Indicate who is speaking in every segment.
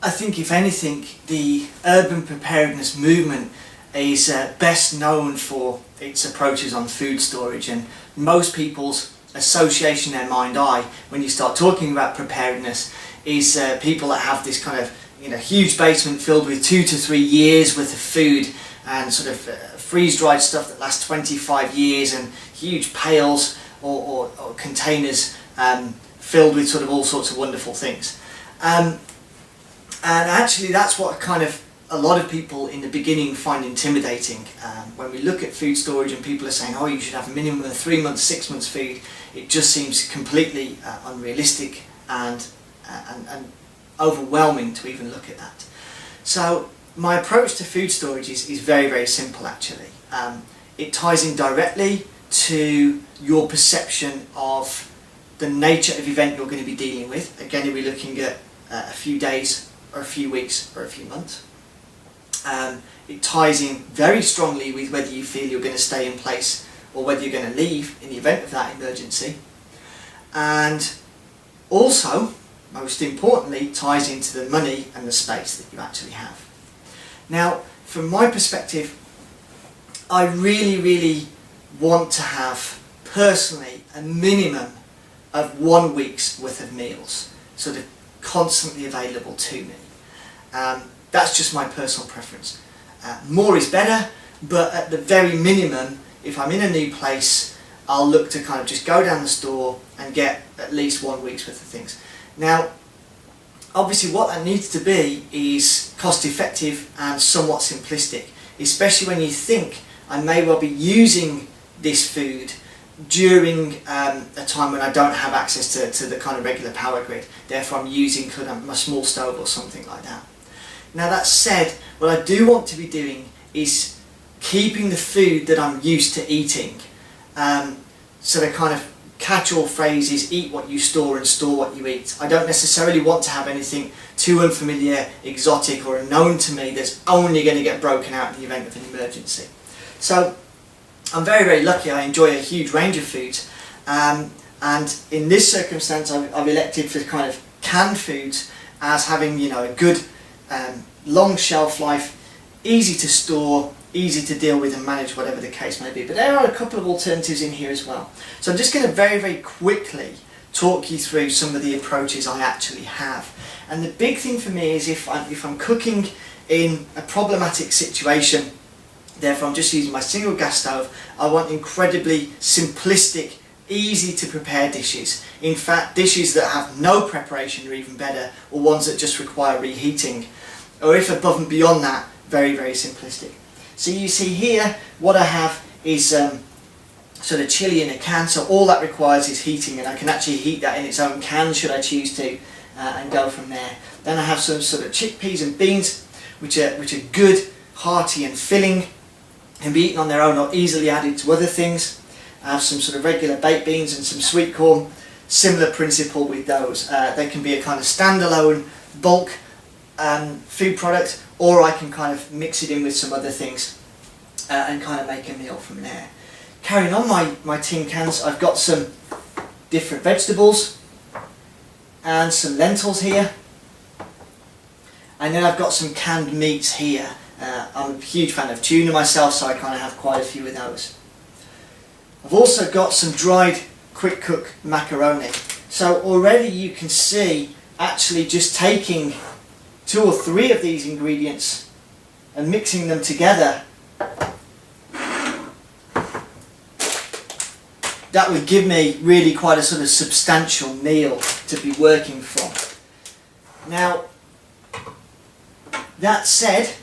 Speaker 1: I think if anything, the urban preparedness movement is best known for its approaches on food storage, and most people's association in their mind eye when you start talking about preparedness is people that have this kind of huge basement filled with 2 to 3 years worth of food and sort of freeze-dried stuff that lasts 25 years and huge pails or containers filled with sort of all sorts of wonderful things. And actually that's what kind of a lot of people in the beginning find intimidating. When we look at food storage and people are saying, oh, you should have a minimum of 3 months, 6 months food, it just seems completely unrealistic and overwhelming to even look at that. So my approach to food storage is very, very simple actually. It ties in directly to your perception of the nature of event you're going to be dealing with. Again, we're looking at a few days or a few weeks or a few months. It ties in very strongly with whether you feel you're going to stay in place or whether you're going to leave in the event of that emergency. And also, most importantly, ties into the money and the space that you actually have. Now, from my perspective, I really want to have, personally, a minimum of 1 week's worth of meals, sort of constantly available to me. That's just my personal preference. More is better, but at the very minimum, if I'm in a new place, I'll look to kind of just go down the store and get at least 1 week's worth of things. Now, obviously what that needs to be is cost effective and somewhat simplistic, especially when you think I may well be using this food during a time when I don't have access to the kind of regular power grid. Therefore I'm using kind of my small stove or something like that. Now that said, what I do want to be doing is keeping the food that I'm used to eating. So the kind of catch-all phrase is eat what you store and store what you eat. I don't necessarily want to have anything too unfamiliar, exotic or unknown to me that's only going to get broken out in the event of an emergency. So I'm very lucky. I enjoy a huge range of foods, and in this circumstance I've elected for kind of canned foods as having a good long shelf life, easy to store, easy to deal with and manage, whatever the case may be. But there are a couple of alternatives in here as well. So I'm just going to very quickly talk you through some of the approaches I actually have. And the big thing for me is if I'm cooking in a problematic situation, therefore I'm just using my single gas stove, I want incredibly simplistic, easy to prepare dishes. In fact, dishes that have no preparation are even better, or ones that just require reheating. Or if above and beyond that, very simplistic. So you see here, what I have is sort of chili in a can, so all that requires is heating, and I can actually heat that in its own can should I choose to, and go from there. Then I have some sort of chickpeas and beans, which are good, hearty and filling, can be eaten on their own or easily added to other things. I have some sort of regular baked beans and some sweet corn. Similar principle with those. They can be a kind of standalone bulk food product, or I can kind of mix it in with some other things and kind of make a meal from there. Carrying on my tin cans, I've got some different vegetables and some lentils here, and then I've got some canned meats here. I'm a huge fan of tuna myself, so I kind of have quite a few of those. I've also got some dried quick cook macaroni. So already you can see, actually just taking 2 or 3 of these ingredients and mixing them together, that would give me really quite a sort of substantial meal to be working from. Now, that said,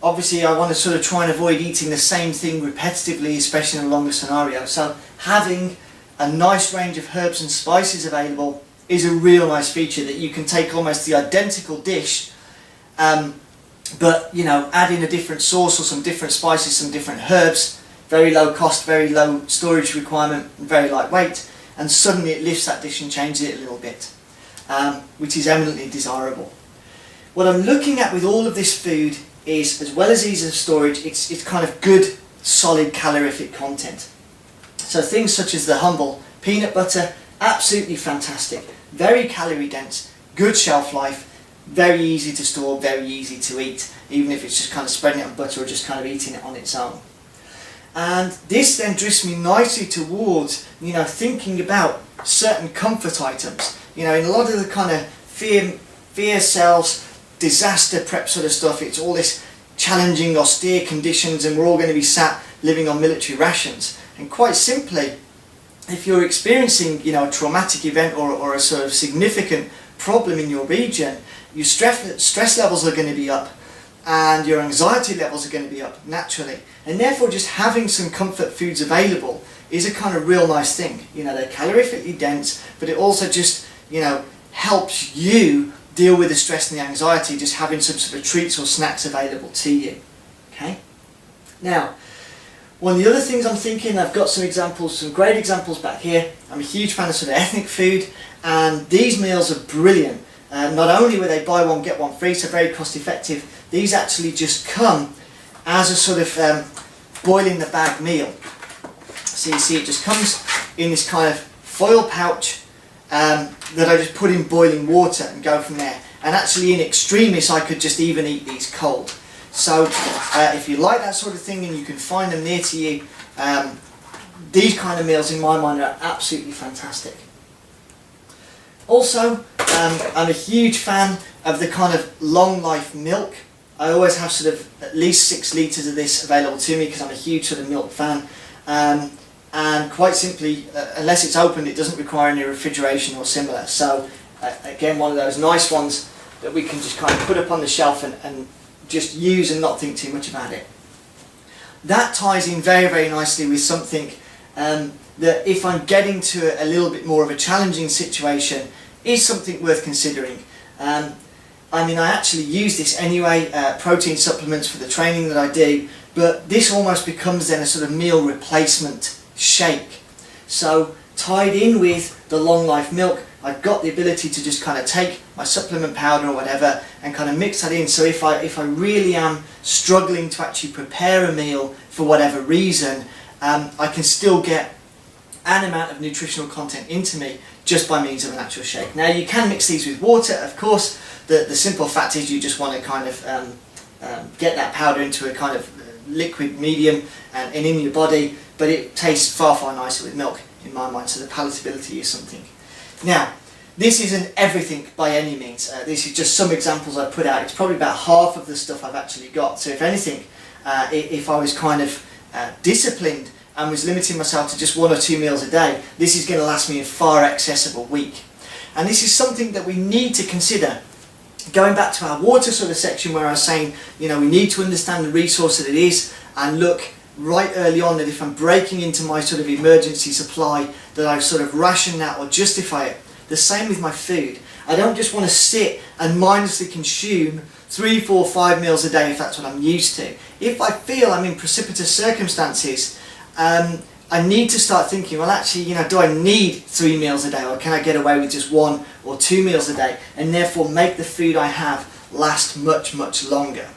Speaker 1: obviously I want to sort of try and avoid eating the same thing repetitively, especially in a longer scenario. So having a nice range of herbs and spices available is a real nice feature, that you can take almost the identical dish, but add in a different sauce or some different spices, some different herbs, very low cost, very low storage requirement, very lightweight, and suddenly it lifts that dish and changes it a little bit, which is eminently desirable. What I'm looking at with all of this food is, as well as ease of storage, it's kind of good, solid calorific content. So things such as the humble peanut butter, absolutely fantastic, very calorie dense, good shelf life, very easy to store, very easy to eat, even if it's just kind of spreading it on butter or just kind of eating it on its own. And this then drifts me nicely towards, thinking about certain comfort items. In a lot of the kind of fear sells, disaster prep sort of stuff, it's all this challenging, austere conditions, and we're all going to be sat living on military rations. And quite simply, if you're experiencing, a traumatic event or a sort of significant problem in your region, your stress levels are going to be up, and your anxiety levels are going to be up naturally. And therefore, just having some comfort foods available is a kind of real nice thing. They're calorifically dense, but it also just, helps you deal with the stress and the anxiety, just having some sort of treats or snacks available to you. Okay? Now, one of the other things I'm thinking, I've got some examples, some great examples back here. I'm a huge fan of sort of ethnic food, and these meals are brilliant. Not only were they buy one get one free, so very cost effective, these actually just come as a sort of boil in the bag meal. So you see it just comes in this kind of foil pouch that I just put in boiling water and go from there. And actually in extremis I could just even eat these cold. So if you like that sort of thing and you can find them near to you, these kind of meals in my mind are absolutely fantastic. Also, I'm a huge fan of the kind of long life milk. I always have sort of at least 6 litres of this available to me because I'm a huge sort of milk fan. And quite simply, unless it's opened, it doesn't require any refrigeration or similar. So again, one of those nice ones that we can just kind of put up on the shelf and just use and not think too much about it. That ties in very, very nicely with something that if I'm getting to a little bit more of a challenging situation, is something worth considering. I actually use this anyway, protein supplements for the training that I do, but this almost becomes then a sort of meal replacement shake. So tied in with the long life milk, I've got the ability to just kind of take my supplement powder or whatever and kind of mix that in. So if I really am struggling to actually prepare a meal for whatever reason, I can still get an amount of nutritional content into me just by means of an actual shake. Now you can mix these with water, of course. The simple fact is you just want to kind of get that powder into a kind of liquid medium and in your body, but it tastes far, far nicer with milk in my mind, so the palatability is something. Now, this isn't everything by any means. This is just some examples I've put out. It's probably about half of the stuff I've actually got. So if anything, if I was kind of disciplined and was limiting myself to just 1 or 2 meals a day, this is going to last me in far excess of a week. And this is something that we need to consider. Going back to our water sort of section where I was saying, we need to understand the resource that it is and look right early on that if I'm breaking into my sort of emergency supply, that I've sort of rationed that or justify it. The same with my food. I don't just want to sit and mindlessly consume 3, 4, 5 meals a day if that's what I'm used to. If I feel I'm in precipitous circumstances, I need to start thinking, well actually, do I need 3 meals a day, or can I get away with just 1 or 2 meals a day, and therefore make the food I have last much, much longer.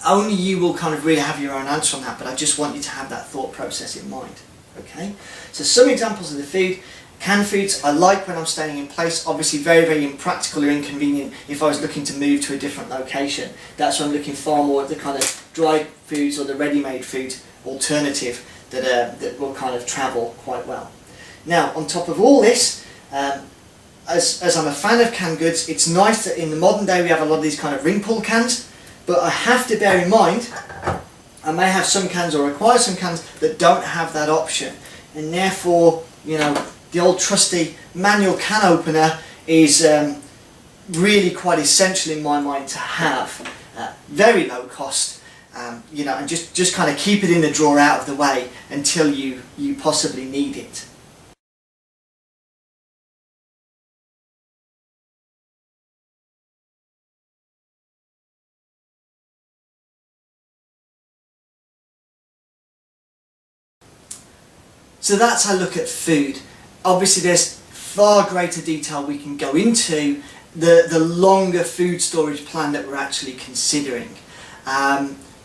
Speaker 1: Only you will kind of really have your own answer on that, but I just want you to have that thought process in mind. Okay? So some examples of the food. Canned foods I like when I'm staying in place. Obviously very, very impractical or inconvenient if I was looking to move to a different location. That's when I'm looking far more at the kind of dried foods or the ready-made food alternative that will kind of travel quite well. Now, on top of all this, as I'm a fan of canned goods, it's nice that in the modern day we have a lot of these kind of ring pull cans, but I have to bear in mind I may have some cans or require some cans that don't have that option, and therefore, the old trusty manual can opener is really quite essential in my mind to have. Very low cost, and just kind of keep it in the drawer out of the way until you possibly need it. So that's how I look at food. Obviously there's far greater detail we can go into the longer food storage plan that we're actually considering.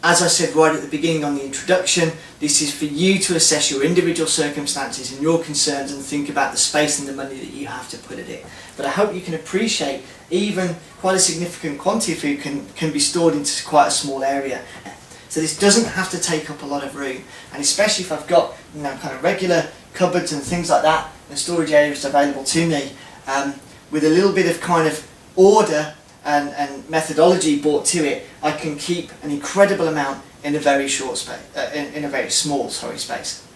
Speaker 1: As I said right at the beginning on the introduction, this is for you to assess your individual circumstances and your concerns and think about the space and the money that you have to put it in. But I hope you can appreciate even quite a significant quantity of food can be stored into quite a small area. So this doesn't have to take up a lot of room, and especially if I've got kind of regular cupboards and things like that, and storage areas available to me, with a little bit of kind of order and methodology brought to it, I can keep an incredible amount in a very short space, in a very small space.